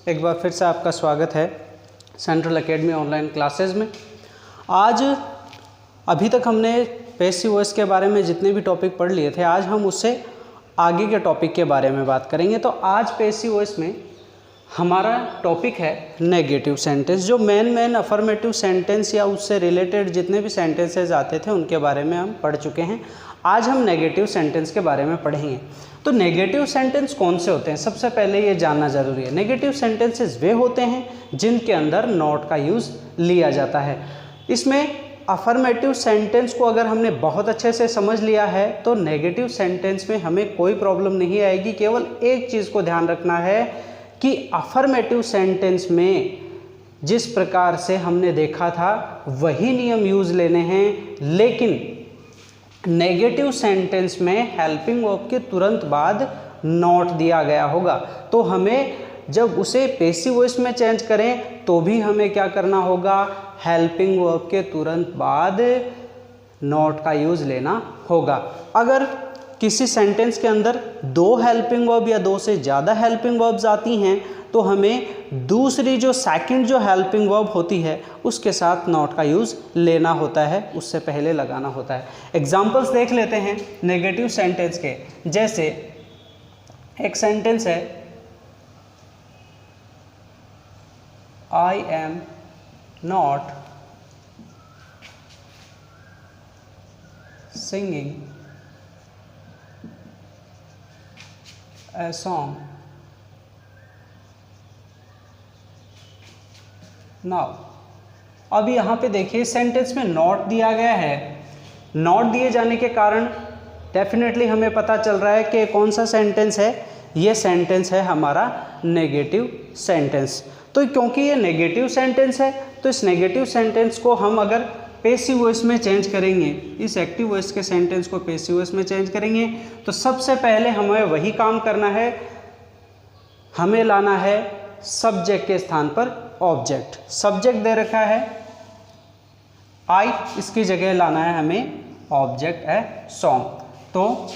एक बार फिर से आपका स्वागत है सेंट्रल एकेडमी ऑनलाइन क्लासेस में। आज अभी तक हमने पैसिव वॉइस के बारे में जितने भी टॉपिक पढ़ लिए थे, आज हम उससे आगे के टॉपिक के बारे में बात करेंगे। तो आज पैसिव वॉइस में हमारा टॉपिक है नेगेटिव सेंटेंस। जो मेन अफर्मेटिव सेंटेंस या उससे रिलेटेड जितने भी सेंटेंसेस आते थे उनके बारे में हम पढ़ चुके हैं। आज हम नेगेटिव सेंटेंस के बारे में पढ़ेंगे। तो नेगेटिव सेंटेंस कौन से होते हैं, सबसे पहले ये जानना ज़रूरी है। नेगेटिव सेंटेंसेस वे होते हैं जिनके अंदर नॉट का यूज़ लिया जाता है। इसमें अफर्मेटिव सेंटेंस को अगर हमने बहुत अच्छे से समझ लिया है तो नेगेटिव सेंटेंस में हमें कोई प्रॉब्लम नहीं आएगी। केवल एक चीज़ को ध्यान रखना है कि अफर्मेटिव सेंटेंस में जिस प्रकार से हमने देखा था वही नियम यूज़ लेने हैं, लेकिन नेगेटिव सेंटेंस में हेल्पिंग वर्ब के तुरंत बाद नॉट दिया गया होगा। तो हमें जब उसे पैसिव वॉइस में चेंज करें तो भी हमें क्या करना होगा, हेल्पिंग वर्ब के तुरंत बाद नॉट का यूज़ लेना होगा। अगर किसी सेंटेंस के अंदर दो हेल्पिंग वर्ब या दो से ज़्यादा हेल्पिंग वर्ब्स आती हैं तो हमें दूसरी जो सेकंड जो हेल्पिंग वर्ब होती है उसके साथ नॉट का यूज़ लेना होता है, उससे पहले लगाना होता है। एग्जाम्पल्स देख लेते हैं नेगेटिव सेंटेंस के। जैसे एक सेंटेंस है, I am not singing a song now। अब यहाँ पे देखिए सेंटेंस में नॉट दिया गया है। नॉट दिए जाने के कारण डेफिनेटली हमें पता चल रहा है कि कौन सा सेंटेंस है, ये सेंटेंस है हमारा नेगेटिव सेंटेंस। तो क्योंकि ये नेगेटिव सेंटेंस है तो इस नेगेटिव सेंटेंस को हम अगर पैसिव वॉइस में चेंज करेंगे, इस एक्टिव वॉइस के सेंटेंस को पैसिव वॉइस में चेंज करेंगे, तो सबसे पहले हमें वही काम करना है, हमें लाना है सब्जेक्ट के स्थान पर ऑब्जेक्ट। सब्जेक्ट दे रखा है आई, इसकी जगह लाना है हमें ऑब्जेक्ट ए सॉन्ग। तो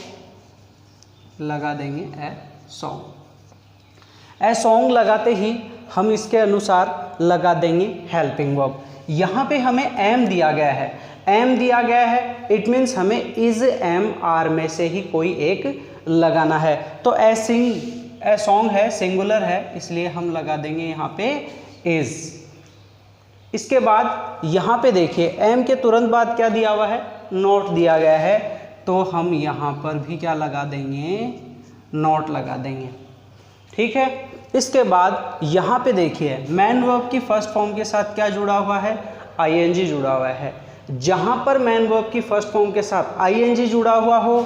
लगा देंगे ए सॉन्ग। ए सॉन्ग लगाते ही हम इसके अनुसार लगा देंगे हेल्पिंग वर्ब। यहाँ पे हमें एम दिया गया है, एम दिया गया है, इट मीन्स हमें इज एम आर में से ही कोई एक लगाना है। तो ए सॉन्ग है, सिंगुलर है, इसलिए हम लगा देंगे यहाँ पे इज। इसके बाद यहाँ पे देखिए एम के तुरंत बाद क्या दिया हुआ है, नॉट दिया गया है, तो हम यहाँ पर भी क्या लगा देंगे, नॉट लगा देंगे। ठीक है। इसके बाद यहाँ पे देखिए मैन वर्ब की फर्स्ट फॉर्म के साथ क्या जुड़ा हुआ है, आईएनजी जुड़ा हुआ है। जहाँ पर मैन वर्ब की फर्स्ट फॉर्म के साथ आईएनजी जुड़ा हुआ हो,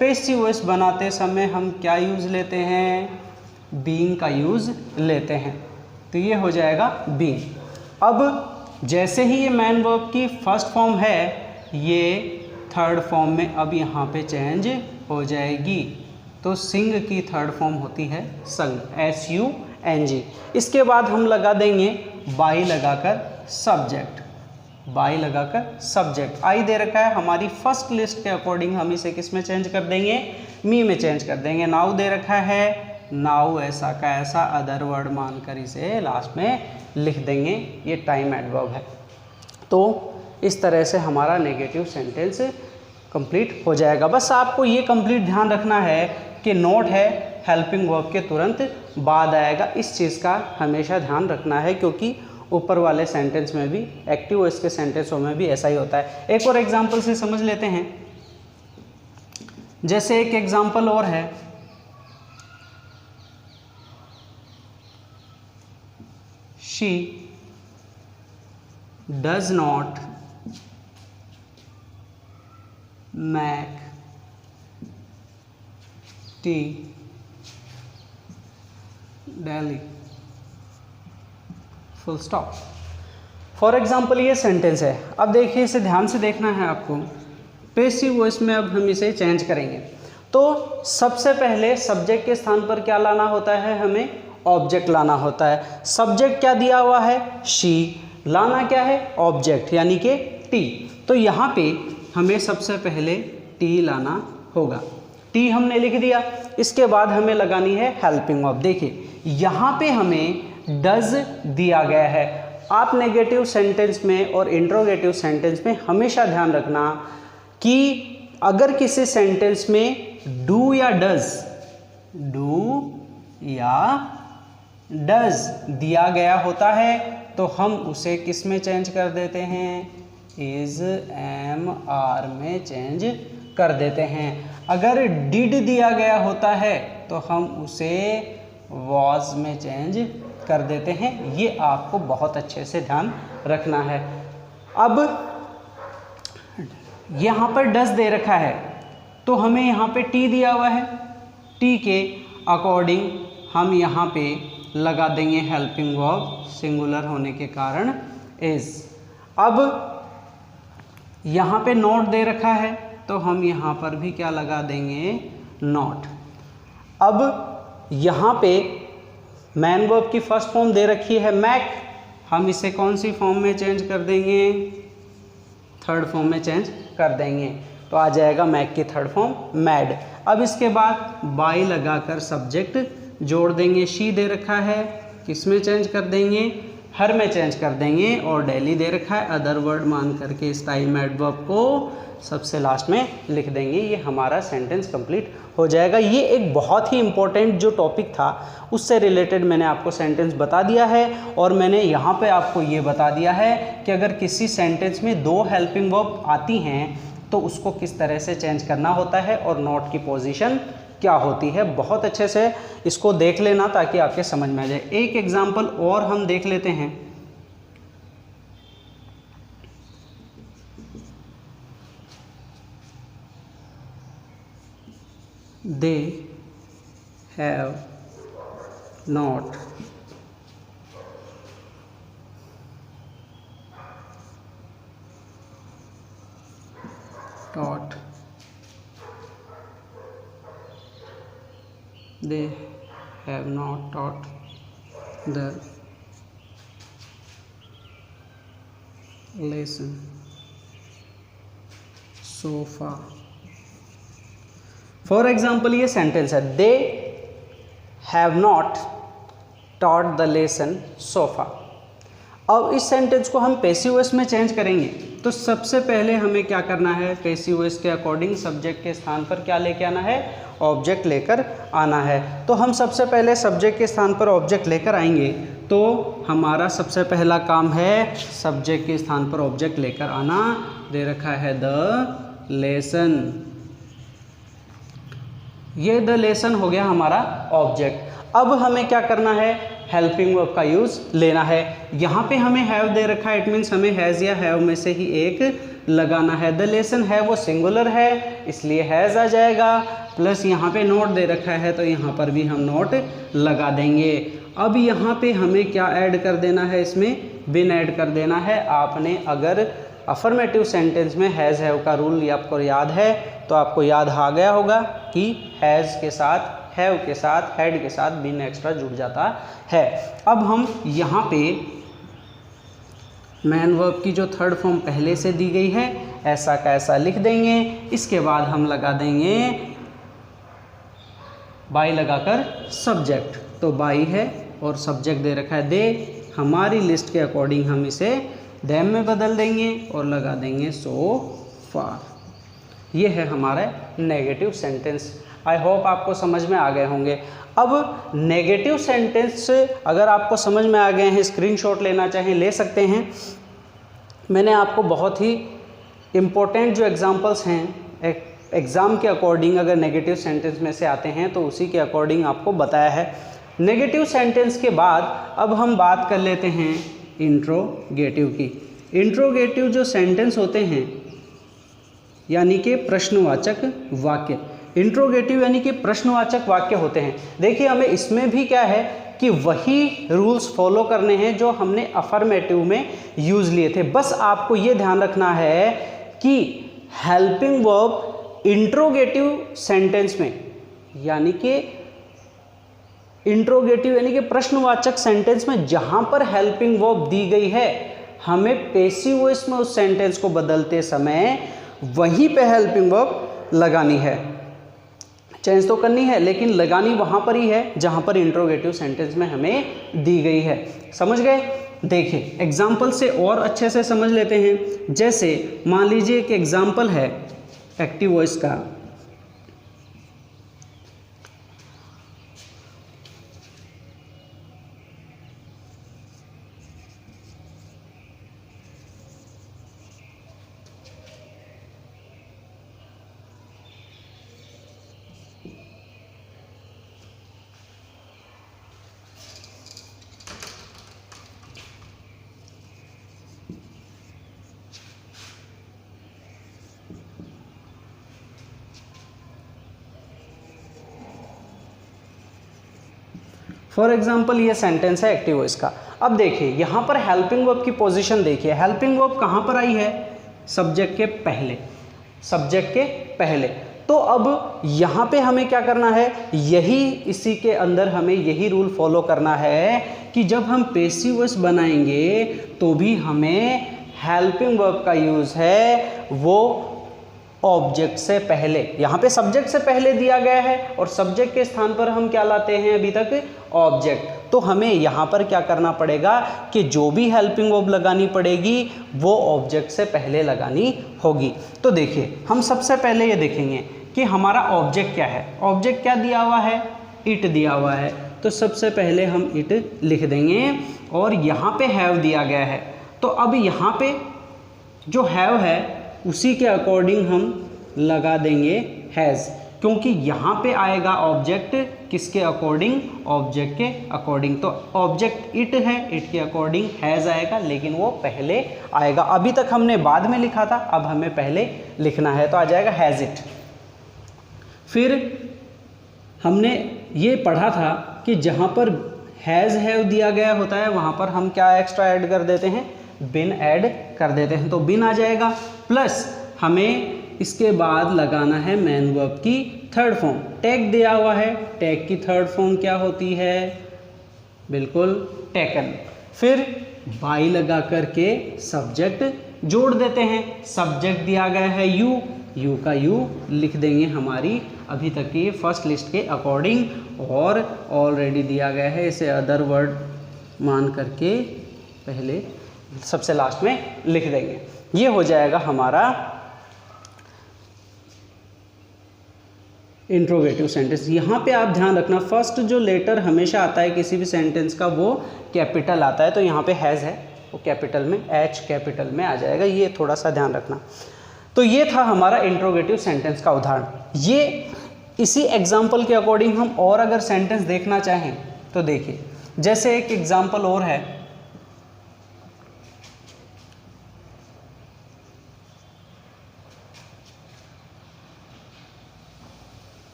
पैसिव वॉइस बनाते समय हम क्या यूज़ लेते हैं, बीइंग का यूज़ लेते हैं। तो ये हो जाएगा बीइंग। अब जैसे ही ये मैन वर्ब की फर्स्ट फॉर्म है, ये थर्ड फॉर्म में अब यहाँ पे चेंज हो जाएगी। तो सिंग की थर्ड फॉर्म होती है संग, SUNG। इसके बाद हम लगा देंगे बाई लगाकर सब्जेक्ट, बाई लगाकर सब्जेक्ट। आई दे रखा है, हमारी फर्स्ट लिस्ट के अकॉर्डिंग हम इसे किस में चेंज कर देंगे, मी में चेंज कर देंगे। नाउ दे रखा है, नाउ ऐसा का ऐसा अदर वर्ड मानकर इसे लास्ट में लिख देंगे, ये टाइम एडवर्ब है। तो इस तरह से हमारा नेगेटिव सेंटेंस कंप्लीट हो जाएगा। बस आपको ये कंप्लीट ध्यान रखना है कि नॉट है हेल्पिंग वर्ब के तुरंत बाद आएगा, इस चीज़ का हमेशा ध्यान रखना है, क्योंकि ऊपर वाले सेंटेंस में भी, एक्टिव वॉइस के सेंटेंसों में भी ऐसा ही होता है। एक और एग्जांपल से समझ लेते हैं। जैसे एक एग्जांपल और है, she does not make tea daily, full stop। For example ये सेंटेंस है। अब देखिए इसे ध्यान से देखना है आपको। पैसिव वॉइस में अब हम इसे चेंज करेंगे तो सबसे पहले सब्जेक्ट के स्थान पर क्या लाना होता है, हमें ऑब्जेक्ट लाना होता है। सब्जेक्ट क्या दिया हुआ है, शी, लाना क्या है, ऑब्जेक्ट यानी कि टी। तो यहाँ पे हमें सबसे पहले टी लाना होगा। टी हमने लिख दिया। इसके बाद हमें लगानी है हेल्पिंग वर्ब। देखिए यहाँ पे हमें डज दिया गया है। आप नेगेटिव सेंटेंस में और इंट्रोगेटिव सेंटेंस में हमेशा ध्यान रखना कि अगर किसी सेंटेंस में डू या डज दिया गया होता है तो हम उसे किस में चेंज कर देते हैं, इज, एम, आर में चेंज कर देते हैं। अगर डिड दिया गया होता है तो हम उसे वॉज में चेंज कर देते हैं। ये आपको बहुत अच्छे से ध्यान रखना है। अब यहाँ पर डज दे रखा है तो हमें यहाँ पे टी दिया हुआ है, टी के अकॉर्डिंग हम यहाँ पे लगा देंगे हेल्पिंग वर्ब, सिंगुलर होने के कारण इज। अब यहाँ पे नॉट दे रखा है तो हम यहाँ पर भी क्या लगा देंगे, नॉट। अब यहाँ पे मैन वर्ब की फर्स्ट फॉर्म दे रखी है मैक, हम इसे कौन सी फॉर्म में चेंज कर देंगे, थर्ड फॉर्म में चेंज कर देंगे तो आ जाएगा मैक की थर्ड फॉर्म मैड। अब इसके बाद बाई लगाकर सब्जेक्ट जोड़ देंगे, शी दे रखा है, किस में चेंज कर देंगे, हर में चेंज कर देंगे, और डेली दे रखा है, अदर वर्ड मान करके स्टाइल में एडवर्ब को सबसे लास्ट में लिख देंगे। ये हमारा सेंटेंस कंप्लीट हो जाएगा। ये एक बहुत ही इम्पोर्टेंट जो टॉपिक था उससे रिलेटेड मैंने आपको सेंटेंस बता दिया है, और मैंने यहाँ पे आपको ये बता दिया है कि अगर किसी सेंटेंस में दो हेल्पिंग वर्ब आती हैं तो उसको किस तरह से चेंज करना होता है और नॉट की पोजीशन क्या होती है। बहुत अच्छे से इसको देख लेना ताकि आपके समझ में आ जाए। एक एग्जाम्पल और हम देख लेते हैं। They have not taught. They have not taught the lesson so far. For example ये सेंटेंस है, they have not taught the lesson sofa. अब इस सेंटेंस को हम पैसिव वॉइस में चेंज करेंगे तो सबसे पहले हमें क्या करना है, पैसिव वॉइस के अकॉर्डिंग सब्जेक्ट के स्थान पर क्या लेके आना है, ऑब्जेक्ट लेकर आना है। तो हम सबसे पहले सब्जेक्ट के स्थान पर ऑब्जेक्ट लेकर आएंगे तो हमारा सबसे पहला काम है सब्जेक्ट के स्थान पर ऑब्जेक्ट लेकर आना। दे रखा है द लेसन, ये द लेसन हो गया हमारा ऑब्जेक्ट। अब हमें क्या करना है, हेल्पिंग वर्ब का यूज़ लेना है। यहाँ पे हमें हैव दे रखा है, इट मीन्स हमें हैज़ या हैव में से ही एक लगाना है। द लेसन है वो सिंगुलर है इसलिए हैज़ आ जाएगा, प्लस यहाँ पे नोट दे रखा है तो यहाँ पर भी हम नोट लगा देंगे। अब यहाँ पे हमें क्या ऐड कर देना है, इसमें बिन ऐड कर देना है। आपने अगर अफर्मेटिव सेंटेंस में हैज़ हैव का रूल ये आपको याद है तो आपको याद आ गया होगा कि हैज़ के साथ, हैव के साथ, हैड के साथ बिन एक्स्ट्रा जुड़ जाता है। अब हम यहाँ पे मैन वर्ब की जो थर्ड फॉर्म पहले से दी गई है ऐसा का ऐसा लिख देंगे। इसके बाद हम लगा देंगे बाई लगाकर सब्जेक्ट, तो बाई है और सब्जेक्ट दे रखा है दे। हमारी लिस्ट के अकॉर्डिंग हम इसे देम में बदल देंगे और लगा देंगे सो फार। ये है हमारा नेगेटिव सेंटेंस। आई होप आपको समझ में आ गए होंगे। अब नेगेटिव सेंटेंस अगर आपको समझ में आ गए हैं, स्क्रीनशॉट लेना चाहें ले सकते हैं। मैंने आपको बहुत ही इम्पोर्टेंट जो एग्जांपल्स हैं एग्ज़ाम के अकॉर्डिंग अगर नेगेटिव सेंटेंस में से आते हैं तो उसी के अकॉर्डिंग आपको बताया है। नेगेटिव सेंटेंस के बाद अब हम बात कर लेते हैं इंट्रोगेटिव की। इंट्रोगेटिव जो सेंटेंस होते हैं यानी कि प्रश्नवाचक वाक्य, इंट्रोगेटिव यानी कि प्रश्नवाचक वाक्य होते हैं। देखिए हमें इसमें भी क्या है कि वही रूल्स फॉलो करने हैं जो हमने अफर्मेटिव में यूज़ लिए थे। बस आपको ये ध्यान रखना है कि हेल्पिंग वर्ब इंट्रोगेटिव सेंटेंस में यानी कि इंट्रोगेटिव यानी कि प्रश्नवाचक सेंटेंस में जहाँ पर हेल्पिंग वर्ब दी गई है हमें पैसिव वॉइस में उस सेंटेंस को बदलते समय वहीं पे हेल्पिंग वर्ब लगानी है। चेंज तो करनी है लेकिन लगानी वहाँ पर ही है जहाँ पर इंट्रोगेटिव सेंटेंस में हमें दी गई है। समझ गए? देखिए एग्जाम्पल से और अच्छे से समझ लेते हैं। जैसे मान लीजिए एक एग्जाम्पल है एक्टिव वॉइस का। फॉर एग्जाम्पल ये सेंटेंस है एक्टिव वॉइस का। अब देखिए यहाँ पर हेल्पिंग वर्ब की पोजीशन देखिए। हेल्पिंग वर्ब कहाँ पर आई है? सब्जेक्ट के पहले, सब्जेक्ट के पहले। तो अब यहाँ पे हमें क्या करना है? यही इसी के अंदर हमें यही रूल फॉलो करना है कि जब हम पैसिव वॉइस बनाएंगे तो भी हमें हेल्पिंग वर्ब का यूज़ है वो ऑब्जेक्ट से पहले। यहाँ पे सब्जेक्ट से पहले दिया गया है और सब्जेक्ट के स्थान पर हम क्या लाते हैं अभी तक? ऑब्जेक्ट। तो हमें यहाँ पर क्या करना पड़ेगा कि जो भी हेल्पिंग वर्ब लगानी पड़ेगी वो ऑब्जेक्ट से पहले लगानी होगी। तो देखिए हम सबसे पहले ये देखेंगे कि हमारा ऑब्जेक्ट क्या है। ऑब्जेक्ट क्या दिया हुआ है? इट दिया हुआ है। तो सबसे पहले हम इट लिख देंगे और यहाँ पे हैव दिया गया है। तो अब यहाँ पे जो हैव है उसी के अकॉर्डिंग हम लगा देंगे हैज़, क्योंकि यहाँ पे आएगा ऑब्जेक्ट किसके अकॉर्डिंग? ऑब्जेक्ट के अकॉर्डिंग। तो ऑब्जेक्ट इट है, इट के अकॉर्डिंग हैज़ आएगा, लेकिन वो पहले आएगा। अभी तक हमने बाद में लिखा था, अब हमें पहले लिखना है, तो आ जाएगा हैज़ इट। फिर हमने ये पढ़ा था कि जहाँ पर हैज़ हैव दिया गया होता है वहाँ पर हम क्या एक्स्ट्रा ऐड कर देते हैं? बिन ऐड कर देते हैं। तो बिन आ जाएगा, प्लस हमें इसके बाद लगाना है मैन वर्ब की थर्ड फॉर्म। टैग दिया हुआ है, टैग की थर्ड फॉर्म क्या होती है? बिल्कुल टेकन। फिर बाई लगा करके सब्जेक्ट जोड़ देते हैं। सब्जेक्ट दिया गया है यू, यू का यू लिख देंगे हमारी अभी तक की फर्स्ट लिस्ट के अकॉर्डिंग, और ऑलरेडी दिया गया है इसे अदर वर्ड मान करके पहले सबसे लास्ट में लिख देंगे। ये हो जाएगा हमारा इंट्रोगेटिव सेंटेंस। यहाँ पे आप ध्यान रखना फर्स्ट जो लेटर हमेशा आता है किसी भी सेंटेंस का वो कैपिटल आता है। तो यहाँ पे हैज़ है वो कैपिटल में, एच कैपिटल में आ जाएगा, ये थोड़ा सा ध्यान रखना। तो ये था हमारा इंट्रोगेटिव सेंटेंस का उदाहरण। ये इसी एग्जाम्पल के अकॉर्डिंग हम और अगर सेंटेंस देखना चाहें तो देखिए, जैसे एक एग्जाम्पल और है,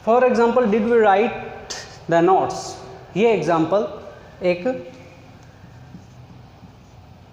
for example did we write the notes. ये एग्जाम्पल एक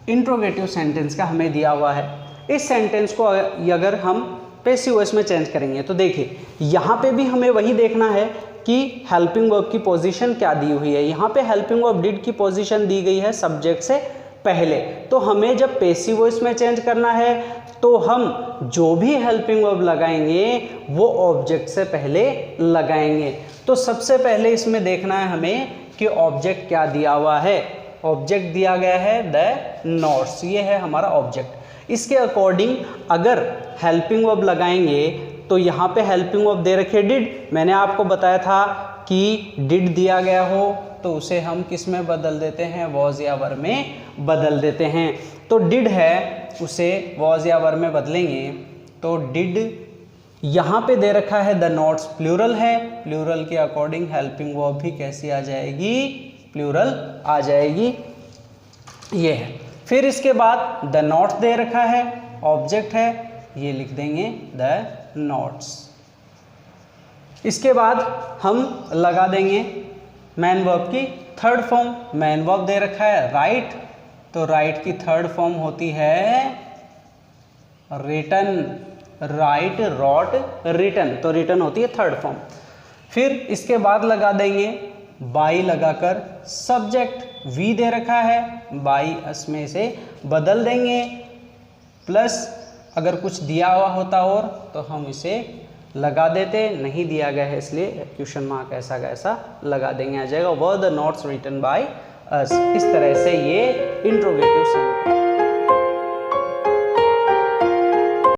इंट्रोगेटिव सेंटेंस का हमें दिया हुआ है। इस सेंटेंस को अगर हम पैसिव वॉइस में चेंज करेंगे तो देखिए यहाँ पे भी हमें वही देखना है कि हेल्पिंग वर्ब की पोजीशन क्या दी हुई है। यहाँ पे हेल्पिंग वर्ब डिड की पोजीशन दी गई है सब्जेक्ट से पहले। तो हमें जब पैसिव वॉइस में चेंज करना है तो हम जो भी हेल्पिंग वर्ब लगाएंगे वो ऑब्जेक्ट से पहले लगाएंगे। तो सबसे पहले इसमें देखना है हमें कि ऑब्जेक्ट क्या दिया हुआ है। ऑब्जेक्ट दिया गया है द नोट्स, ये है हमारा ऑब्जेक्ट। इसके अकॉर्डिंग अगर हेल्पिंग वर्ब लगाएंगे तो यहाँ पे हेल्पिंग वर्ब दे रखी है डिड। मैंने आपको बताया था कि डिड दिया गया हो तो उसे हम किस में बदल देते हैं? वॉज या वर में बदल देते हैं। तो डिड है उसे वॉज या वर में बदलेंगे तो डिड यहाँ पे दे रखा है द नोट्स प्लूरल है, प्लूरल के अकॉर्डिंग हेल्पिंग वर्ब भी कैसी आ जाएगी? प्लूरल आ जाएगी, ये है। फिर इसके बाद द नोट्स दे रखा है, ऑब्जेक्ट है, ये लिख देंगे द नोट्स। इसके बाद हम लगा देंगे मैन वर्ब की थर्ड फॉर्म। मैन वर्ब दे रखा है राइट, तो राइट की थर्ड फॉर्म होती है रिटन, राइट, रॉट, रिटन, तो रिटन होती है थर्ड फॉर्म। फिर इसके बाद लगा देंगे बाई लगाकर, सब्जेक्ट वी दे रखा है, बाई इसमें से बदल देंगे, प्लस अगर कुछ दिया हुआ होता और तो हम इसे लगा देते, नहीं दिया गया है इसलिए क्वेश्चन मार्क ऐसा का ऐसा लगा देंगे, आ जाएगा were the notes written by us. इस तरह से ये इंट्रोगेटिव सेंटेंस